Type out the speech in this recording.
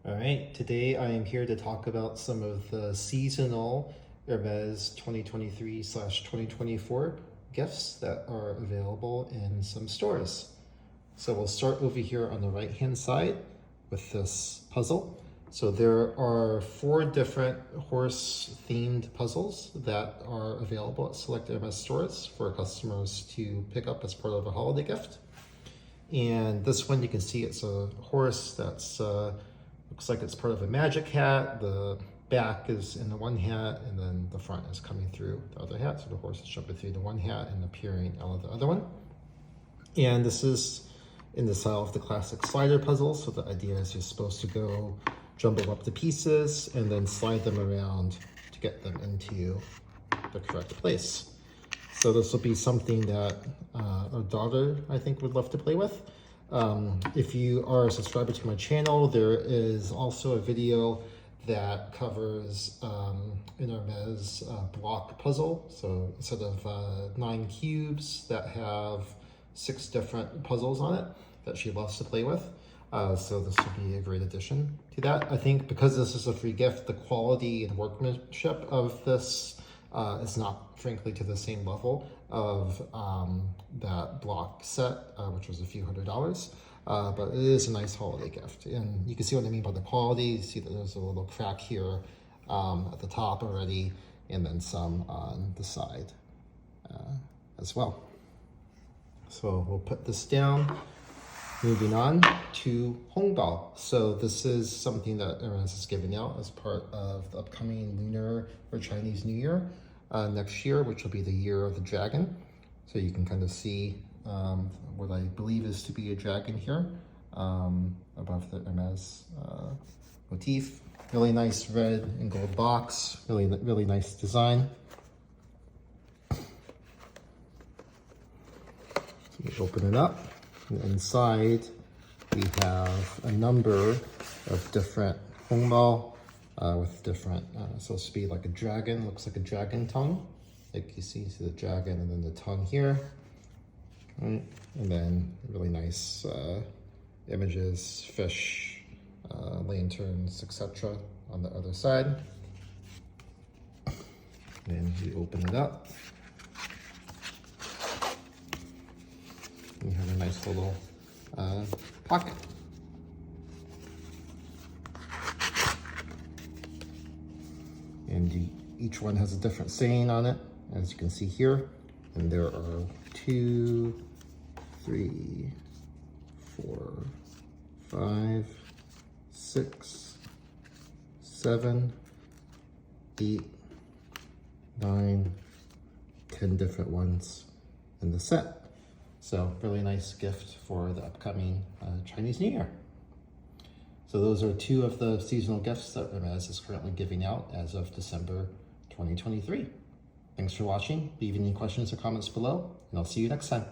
All right, today I am here to talk about some of the seasonal Hermes 2023/2024 gifts that are available in some stores. So we'll start over here on the right-hand side with this puzzle. So there are 4 different horse-themed puzzles that are available at select Hermes stores for customers to pick up as part of a holiday gift. And this one, you can see it's a horse that's looks like it's part of a magic hat. The back is in the one hat, and then the front is coming through the other hat. So the horse is jumping through the one hat and appearing out of the other one. And this is in the style of the classic slider puzzle. So the idea is you're supposed to go jumble up the pieces and then slide them around to get them into the correct place. So this will be something that our daughter, I think, would love to play with. If you are a subscriber to my channel, there is also a video that covers an Hermes block puzzle. So instead of 9 cubes that have 6 different puzzles on it that she loves to play with. So this would be a great addition to that. I think because this is a free gift, the quality and workmanship of this is not, frankly, to the same level of that block set, which was a few $100s. But it is a nice holiday gift. And you can see what I mean by the quality. You see that there's a little crack here at the top already, and then some on the side as well. So we'll put this down. Moving on to hongbao. So this is something that Hermes is giving out as part of the upcoming Lunar or Chinese New Year next year, which will be the year of the dragon. So you can kind of see what I believe is to be a dragon here above the Hermes motif. Really nice red and gold box. Really nice design. So we open it up. And inside, we have a number of different hongbao with different, supposed to be like a dragon, looks like a dragon tongue. Like you see the dragon and then the tongue here. Right? And then really nice images, fish, lanterns, etc. on the other side. And we open it up. We have a nice little pocket. And each one has a different saying on it, as you can see here. And there are 2, 3, 4, 5, 6, 7, 8, 9, 10 different ones in the set. So really nice gift for the upcoming Chinese New Year. So those are 2 of the seasonal gifts that Hermes is currently giving out as of December 2023. Thanks for watching. Leave any questions or comments below, and I'll see you next time.